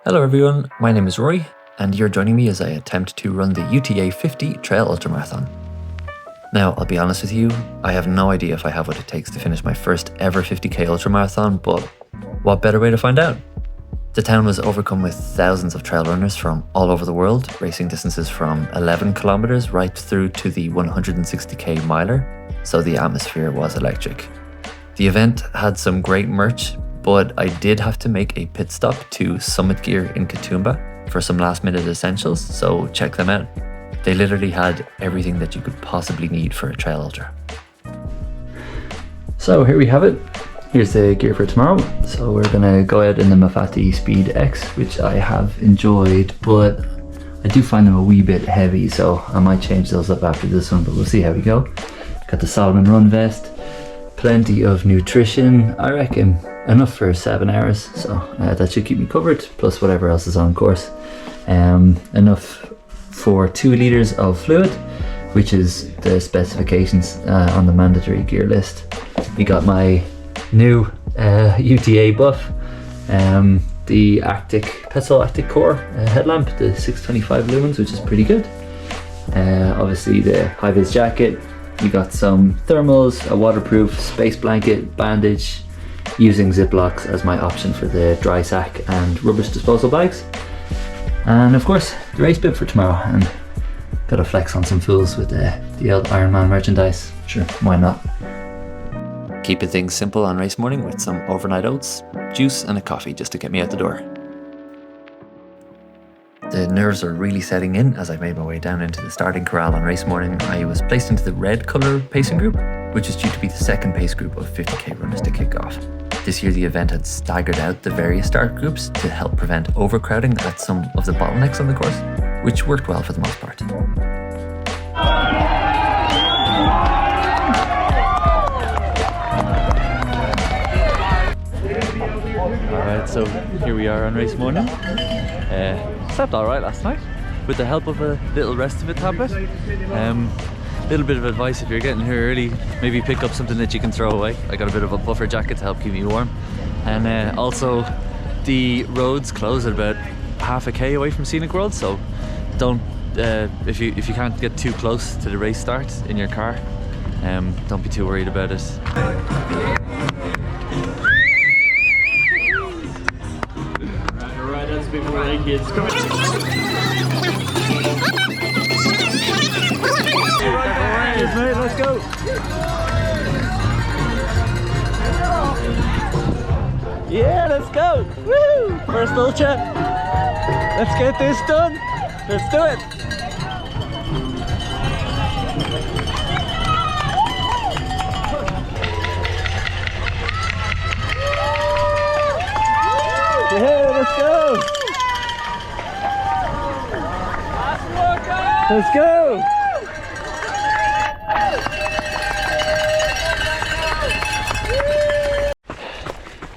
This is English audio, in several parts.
Hello everyone, my name is Rory, and you're joining me as I attempt to run the UTA50 Trail Ultramarathon. Now, I'll be honest with you, I have no idea if I have what it takes to finish my first ever 50k ultramarathon, but what better way to find out? The town was overcome with thousands of trail runners from all over the world, racing distances from 11 kilometers right through to the 160k miler, so the atmosphere was electric. The event had some great merch, but I did have to make a pit stop to Summit Gear in Katoomba for some last minute essentials, so check them out. They literally had everything that you could possibly need for a trail ultra. So here we have it. Here's the gear for tomorrow. So we're gonna go out in the Mafati Speed X, which I have enjoyed, but I do find them a wee bit heavy, so I might change those up after this one, but we'll see how we go. Got the Solomon Run vest, plenty of nutrition, I reckon enough for 7 hours, so that should keep me covered, plus whatever else is on course. Enough for 2 liters of fluid, which is the specifications on the mandatory gear list. We got my new UTA buff, the Petzl Arctic Core headlamp, the 625 lumens, which is pretty good. Obviously the high-vis jacket. We got some thermals, a waterproof space blanket, bandage, using Ziplocs as my option for the dry sack and rubbish disposal bags. And of course, the race bib for tomorrow, and gotta flex on some fools with the old Ironman merchandise. Sure, why not? Keeping things simple on race morning with some overnight oats, juice and a coffee just to get me out the door. The nerves are really setting in as I made my way down into the starting corral on race morning. I was placed into the red colour pacing group, which is due to be the second pace group of 50k runners to kick off. This year the event had staggered out the various start groups to help prevent overcrowding at some of the bottlenecks on the course, which worked well for the most part. Alright, so here we are on race morning. Slept alright last night with the help of a little rest of it tablet. Little bit of advice: if you're getting here early, maybe pick up something that you can throw away. I got a bit of a buffer jacket to help keep me warm, and also the roads close at about half a k away from Scenic World, so don't if you can't get too close to the race start in your car, don't be too worried about it. Alright, that's a bit more like kids. Come on, mate, let's go. Yeah, let's go. Woo! First ultra. Let's get this done. Let's do it. Yeah, let's go. Let's go.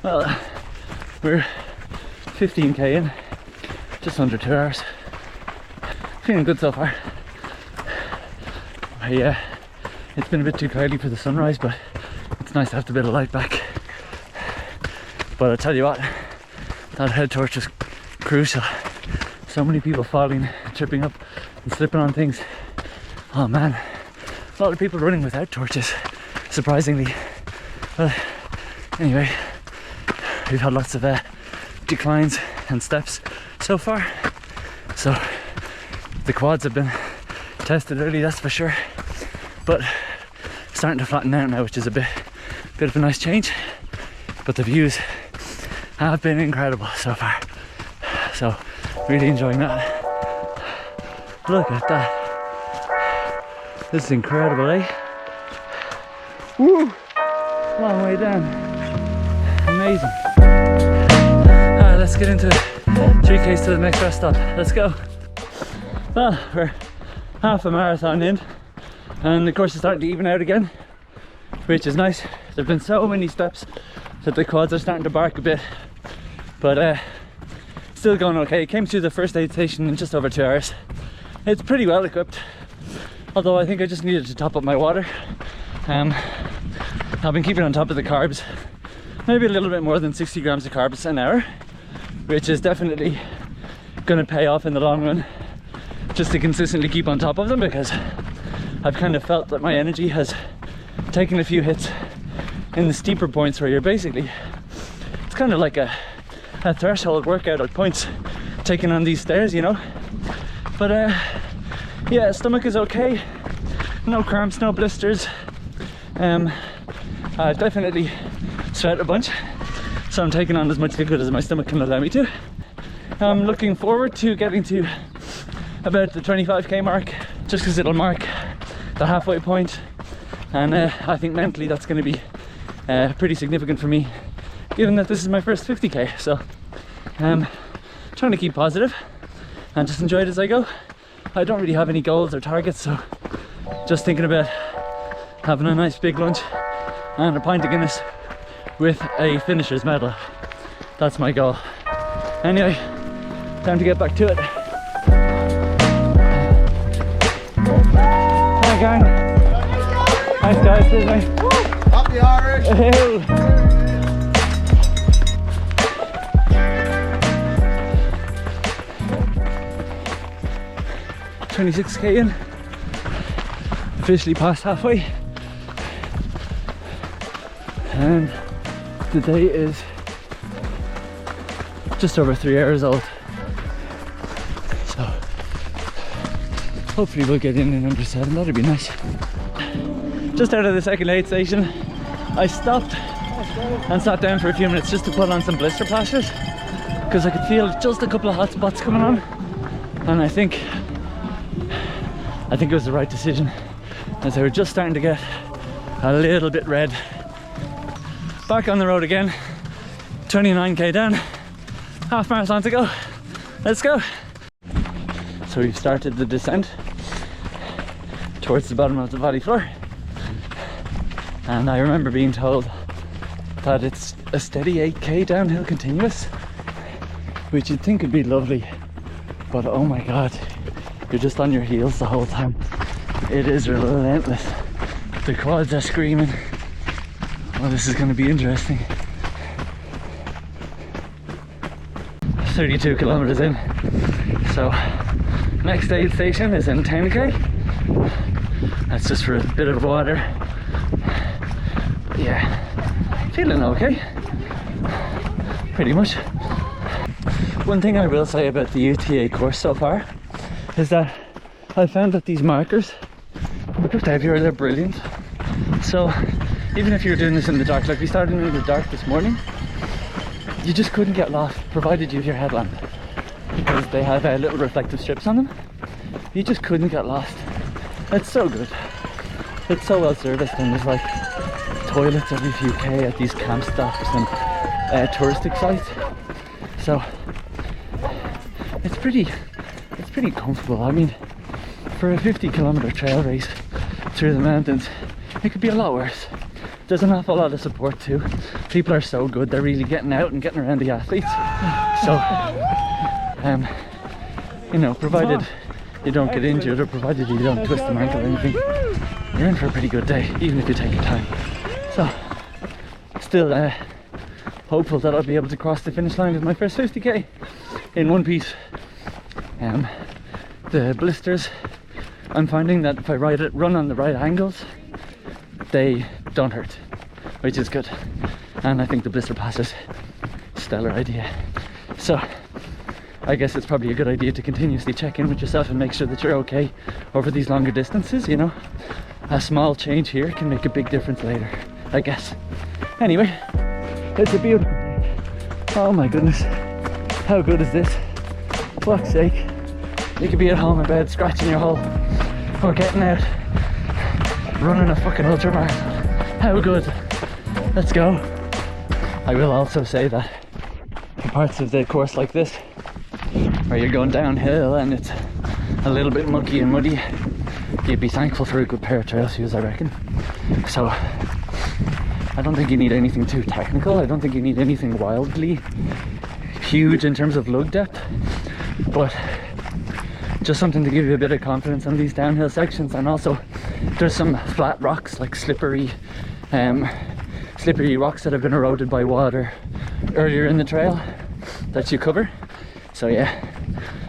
Well, we're 15k in, just under 2 hours. Feeling good so far. It's been a bit too cloudy for the sunrise, but it's nice to have the bit of light back. But I tell you what, that head torch is crucial. So many people falling, tripping up and slipping on things. Oh man, a lot of people running without torches, surprisingly. But anyway, we've had lots of declines and steps so far, so the quads have been tested early, that's for sure, but starting to flatten out now, which is a bit of a nice change. But the views have been incredible so far, so really enjoying that. Look at that, this is incredible, eh? Woo! Long way down, amazing. Alright, let's get into it. 3k's to the next rest stop. Let's go. Well, we're half a marathon in, and the course is starting to even out again, which is nice. There've been so many steps that the quads are starting to bark a bit, but still going okay. Came to the first aid station in just over 2 hours. It's pretty well equipped, although I think I just needed to top up my water. I've been keeping on top of the carbs, maybe a little bit more than 60 grams of carbs an hour, which is definitely gonna pay off in the long run, just to consistently keep on top of them, because I've kind of felt that my energy has taken a few hits in the steeper points where you're basically, it's kind of like a threshold workout at points, taking on these stairs, you know. But yeah, stomach is okay, no cramps, no blisters. I've definitely sweat a bunch, so I'm taking on as much liquid as my stomach can allow me to. I'm looking forward to getting to about the 25k mark, just because it'll mark the halfway point, and I think mentally that's going to be pretty significant for me, given that this is my first 50k. So trying to keep positive and just enjoy it as I go. I don't really have any goals or targets, so just thinking about having a nice big lunch and a pint of Guinness with a finisher's medal. That's my goal. Anyway, time to get back to it. Hi gang. Nice guys, cheers mate. Up the Irish. Hey. 26k in, officially past halfway, and the day is just over 3 hours old, so hopefully we'll get in under 7, that'd be nice. Just out of the second aid station, I stopped and sat down for a few minutes just to put on some blister plasters, because I could feel just a couple of hot spots coming on, and I think it was the right decision, as they were just starting to get a little bit red. Back on the road again, 29k down, half marathon to go. Let's go. So we've started the descent towards the bottom of the valley floor, and I remember being told that it's a steady 8k downhill continuous, which you'd think would be lovely, but oh my god, you're just on your heels the whole time. It is relentless. The quads are screaming. Oh, this is going to be interesting. 32 kilometers in. So next aid station is in 10k. That's just for a bit of water. Yeah, feeling okay. Pretty much. One thing I will say about the UTA course so far is that I found that these markers, just heavier, they're brilliant. So even if you're doing this in the dark, like we started in the dark this morning, you just couldn't get lost provided you have your headlamp, because they have little reflective strips on them. You just couldn't get lost. It's so good. It's so well serviced, and there's like toilets every few k at these camp stops and touristic sites. So it's pretty comfortable. I mean, for a 50-kilometer trail race through the mountains, it could be a lot worse. There's an awful lot of support too. People are so good, they're really getting out and getting around the athletes. So you know, provided you don't get injured, or provided you don't twist an ankle or anything, you're in for a pretty good day, even if you take your time. So still hopeful that I'll be able to cross the finish line with my first 50k in one piece. The blisters, I'm finding that if I run on the right angles, they don't hurt, which is good. And I think the blister pass is a stellar idea. So I guess it's probably a good idea to continuously check in with yourself and make sure that you're okay over these longer distances, you know. A small change here can make a big difference later, I guess. Anyway, it's a beautiful day. Oh my goodness, how good is this? Fuck's sake. You could be at home in bed scratching your hole, or getting out running a fucking ultramarathon. How good. Let's go. I will also say that in parts of the course like this, where you're going downhill and it's a little bit mucky and muddy, you'd be thankful for a good pair of trail shoes, I reckon. So I don't think you need anything too technical. I don't think you need anything wildly huge in terms of lug depth, but just something to give you a bit of confidence on these downhill sections. And also there's some flat rocks, like slippery rocks that have been eroded by water earlier in the trail that you cover. So yeah,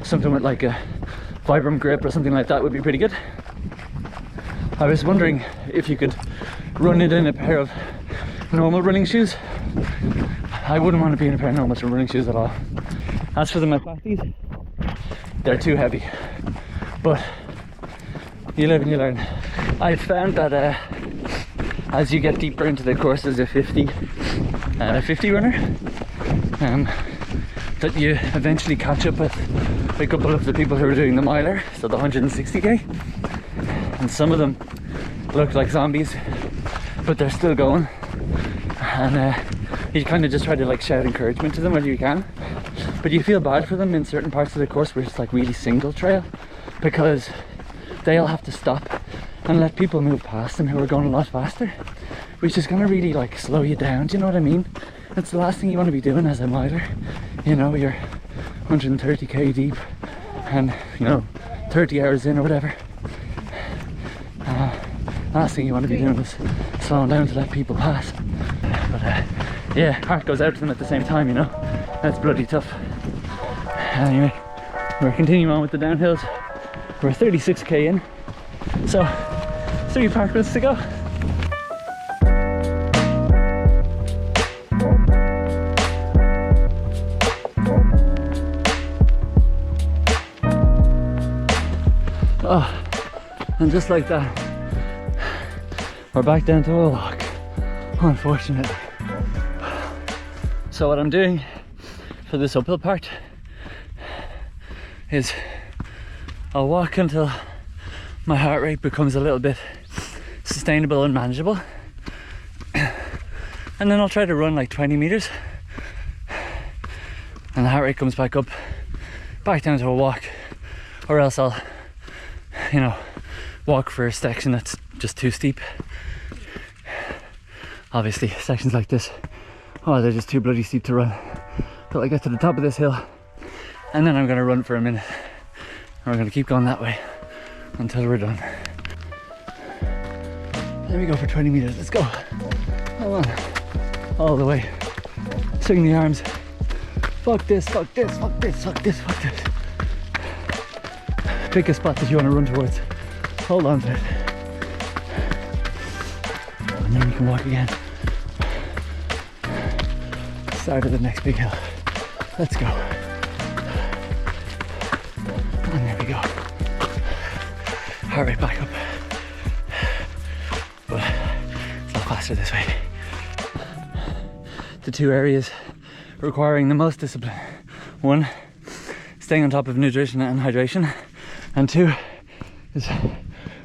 something with like a Vibram grip or something like that would be pretty good. I was wondering if you could run it in a pair of normal running shoes. I wouldn't want to be in a pair of normal running shoes at all. As for the Mafatis, they're too heavy, but you live and you learn. I found that as you get deeper into the course as a 50 runner, that you eventually catch up with a couple of the people who are doing the miler, so the 160k, and some of them look like zombies, but they're still going, and you kind of just try to like shout encouragement to them whenever you can, but you feel bad for them in certain parts of the course where it's like really single trail, because they'll have to stop and let people move past them who are going a lot faster, which is going to really like slow you down. Do you know what I mean? It's the last thing you want to be doing as a miler. You know, you're 130k deep and, you know, 30 hours in or whatever. Last thing you want to be doing is slowing down to let people pass. But yeah, heart goes out to them at the same time, you know. That's bloody tough. Anyway, we're continuing on with the downhills. We're 36k in, so 3 park minutes to go. Oh, and just like that, we're back down to a walk, unfortunately. So what I'm doing for this uphill part is I'll walk until my heart rate becomes a little bit sustainable and manageable, and then I'll try to run like 20 meters, and the heart rate comes back up, back down to a walk, or else I'll, you know, walk for a section that's just too steep. Obviously sections like this, oh, they're just too bloody steep to run, till I get to the top of this hill, and then I'm going to run for a minute, and we're going to keep going that way until we're done. Let me go for 20 meters, let's go. Hold on, all the way, swing the arms, fuck this, fuck this, fuck this, fuck this, fuck this. Pick a spot that you want to run towards, hold on to it, and then you can walk again. Start of the next big hill, let's go. And there we go. Heart rate back up, but it's a lot faster this way. The two areas requiring the most discipline: 1, staying on top of nutrition and hydration, and 2 is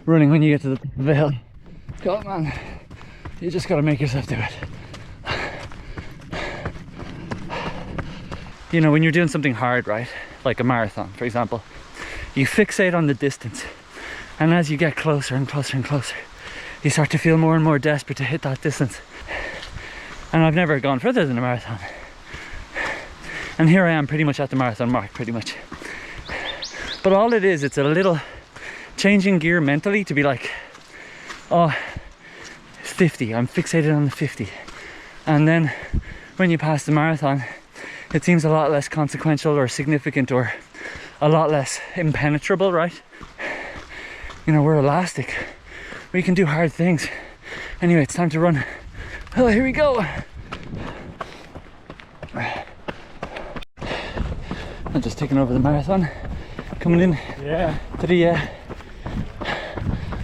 running when you get to the top of the hill. Come on, man, you just gotta make yourself do it. You know, when you're doing something hard, right, like a marathon for example, you fixate on the distance, and as you get closer and closer and closer, you start to feel more and more desperate to hit that distance. And I've never gone further than a marathon, and here I am pretty much at the marathon mark, pretty much. But all it is, it's a little changing gear mentally to be like, oh, 50, I'm fixated on the 50. And then when you pass the marathon, it seems a lot less consequential or significant, or a lot less impenetrable, right? You know, we're elastic, we can do hard things. Anyway, it's time to run. Oh, here we go. I'm just taking over the marathon, coming in to the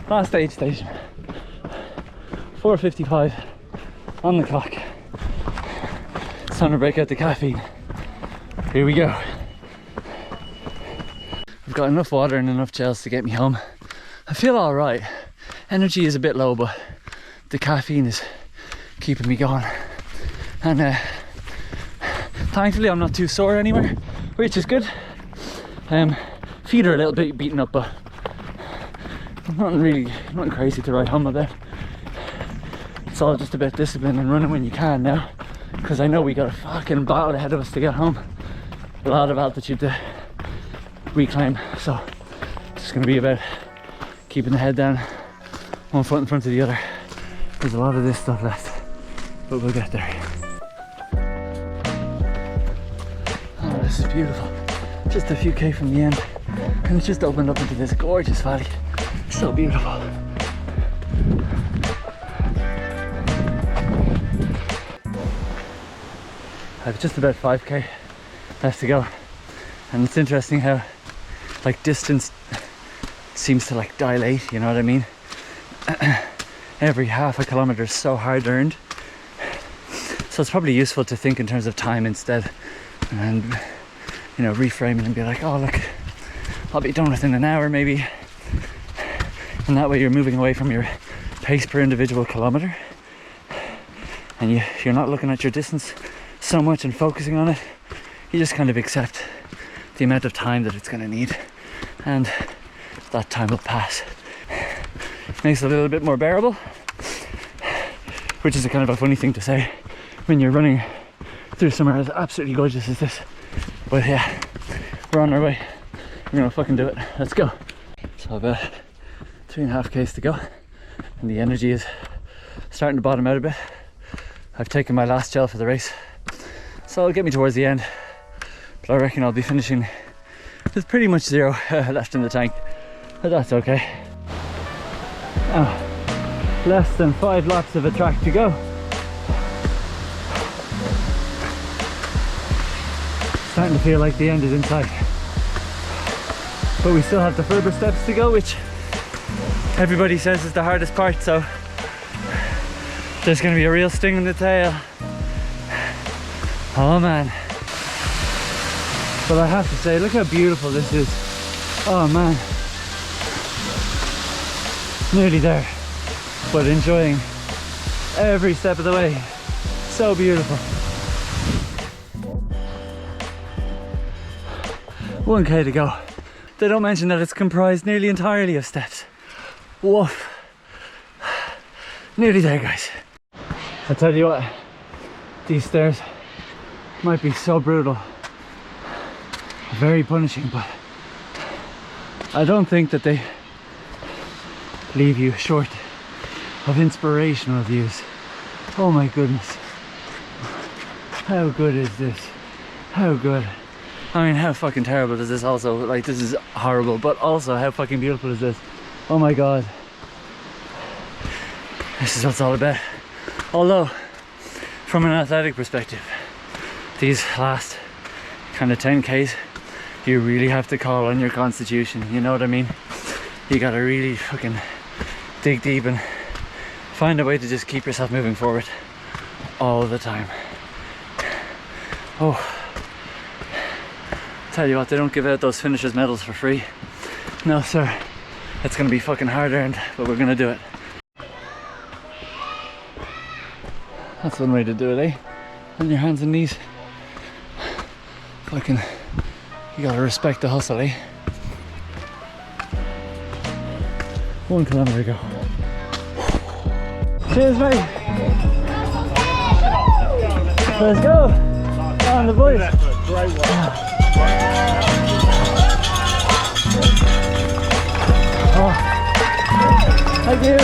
last aid station. 4:55 on the clock. It's time to break out the caffeine. Here we go. I've got enough water and enough gels to get me home. I feel all right. Energy is a bit low, but the caffeine is keeping me going. And thankfully I'm not too sore anywhere, which is good. Feet are a little bit beaten up, but nothing crazy to write home about. It's all just about discipline and running when you can now, because I know we got a fucking battle ahead of us to get home. A lot of altitude to reclaim, so it's just going to be about keeping the head down, one foot in front of the other. There's a lot of this stuff left, but we'll get there. Oh, this is beautiful. just a few K from the end, and it's just opened up into this gorgeous valley. So beautiful. I have just about 5K left to go, and it's interesting how like distance seems to like dilate, you know what I mean? Every half a kilometer is so hard earned, so it's probably useful to think in terms of time instead, and you know, reframe it and be like, oh look, I'll be done within an hour maybe, and that way you're moving away from your pace per individual kilometer, and you're not looking at your distance so much and focusing on it. You just kind of accept the amount of time that it's going to need, and that time will pass. Makes it a little bit more bearable, which is a kind of a funny thing to say when you're running through somewhere as absolutely gorgeous as this. But yeah, we're on our way. We're gonna fucking do it. Let's go. So about 3.5 Ks to go, and the energy is starting to bottom out a bit. I've taken my last gel for the race, so it'll get me towards the end, but I reckon I'll be finishing with pretty much 0 left in the tank, but that's okay. Less than 5 laps of a track to go. Starting to feel like the end is in sight, but we still have the further steps to go, which everybody says is the hardest part, so there's going to be a real sting in the tail. Oh man. But I have to say, look how beautiful this is. Oh man. Nearly there, but enjoying every step of the way. So beautiful. 1K to go. They don't mention that it's comprised nearly entirely of steps. Woof. Nearly there, guys. I tell you what, these stairs might be so brutal, very punishing, but I don't think that they leave you short of inspirational views. Oh my goodness, how good is this? How good. I mean, how fucking terrible is this also? Like, this is horrible, but also how fucking beautiful is this? Oh my god, this is what it's all about. Although from an athletic perspective, these last kind of 10Ks, you really have to call on your constitution, you know what I mean? You gotta really fucking dig deep and find a way to just keep yourself moving forward all the time. Oh, tell you what, they don't give out those finishers medals for free. No sir, it's gonna be fucking hard earned, but we're gonna do it. That's one way to do it, eh? On your hands and knees. Fucking, you gotta respect the hustle, eh? 1 kilometer to go. Cheers, mate. Let's go. On the boys. Great one. Oh. Thank you.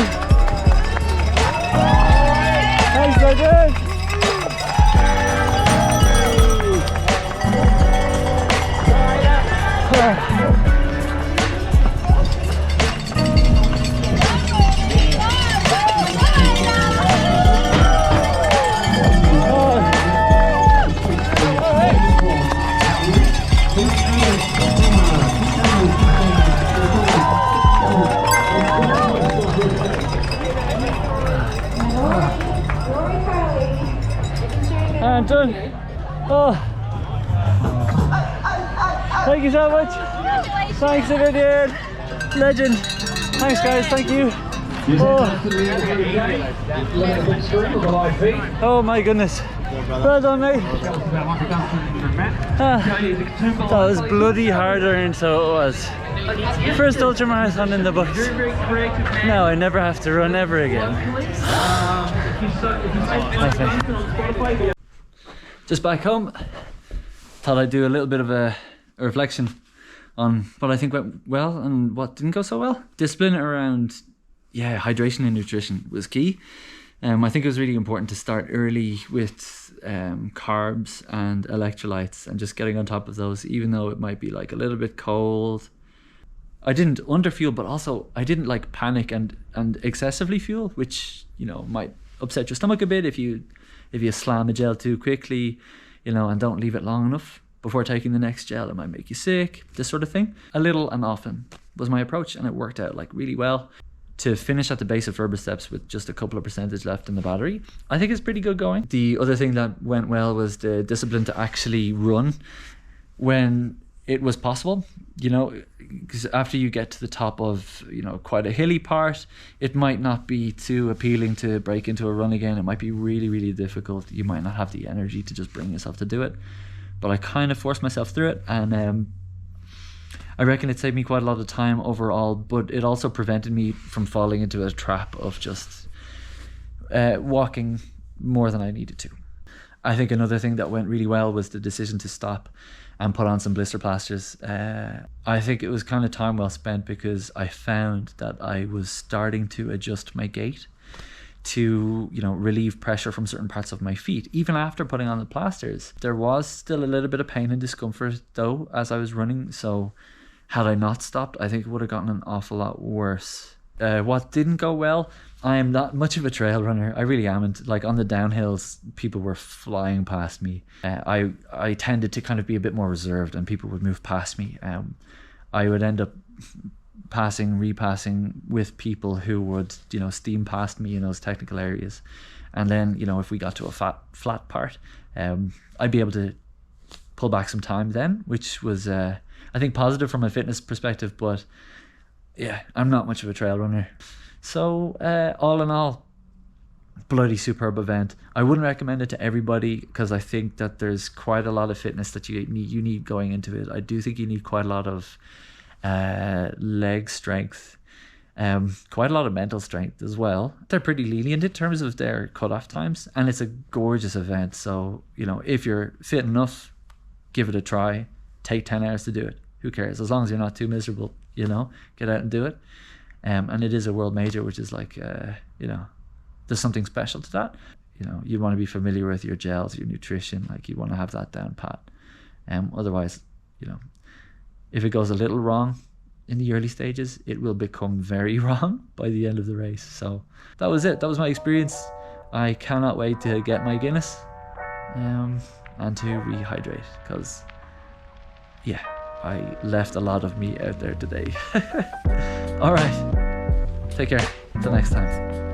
Thanks, so good. I'm done. Oh, thank you so much. Thanks, Idiot. Legend. Thanks, guys. Thank you. Oh my goodness. Well done, mate. That was bloody hard earned, so it was. First ultramarathon in the books. Now I never have to run ever again. Thanks, mate. Just back home, thought I'd do a little bit of a reflection on what I think went well and what didn't go so well. Discipline around, hydration and nutrition was key. I think it was really important to start early with carbs and electrolytes and just getting on top of those, even though it might be like a little bit cold. I didn't underfuel, but also I didn't like panic and excessively fuel, which, you know, might upset your stomach a bit if you slam a gel too quickly, you know, and don't leave it long enough before taking the next gel. It might make you sick, this sort of thing. A little and often was my approach, and it worked out like really well. To finish at the base of Verba steps with just a couple of percentage left in the battery, I think it's pretty good going. The other thing that went well was the discipline to actually run when it was possible, you know, because after you get to the top of, you know, quite a hilly part, it might not be too appealing to break into a run again. It might be really, really difficult. You might not have the energy to just bring yourself to do it. But I kind of forced myself through it, and I reckon it saved me quite a lot of time overall, but it also prevented me from falling into a trap of just walking more than I needed to. I think another thing that went really well was the decision to stop and put on some blister plasters. I think it was kind of time well spent, because I found that I was starting to adjust my gait to, you know, relieve pressure from certain parts of my feet. Even after putting on the plasters, there was still a little bit of pain and discomfort though as I was running, so had I not stopped, I think it would have gotten an awful lot worse. What didn't go well, I am not much of a trail runner. I really am. Like on the downhills, people were flying past me. I tended to kind of be a bit more reserved, and people would move past me. I would end up repassing with people who would, you know, steam past me in those technical areas. And then, you know, if we got to a flat part, I'd be able to pull back some time then, which was I think positive from a fitness perspective. But yeah, I'm not much of a trail runner. So all in all, bloody superb event. I wouldn't recommend it to everybody, because I think that there's quite a lot of fitness that you need going into it. I do think you need quite a lot of leg strength, quite a lot of mental strength as well. They're pretty lenient in terms of their cutoff times, and it's a gorgeous event. So, you know, if you're fit enough, give it a try. Take 10 hours to do it. Who cares? As long as you're not too miserable, you know, get out and do it. And it is a world major, which is like, you know, there's something special to that. You know, you want to be familiar with your gels, your nutrition, like you want to have that down pat. Otherwise, you know, if it goes a little wrong in the early stages, it will become very wrong by the end of the race. So that was it. That was my experience. I cannot wait to get my Guinness and to rehydrate, because yeah, I left a lot of me out there today. All right, take care. Until next time.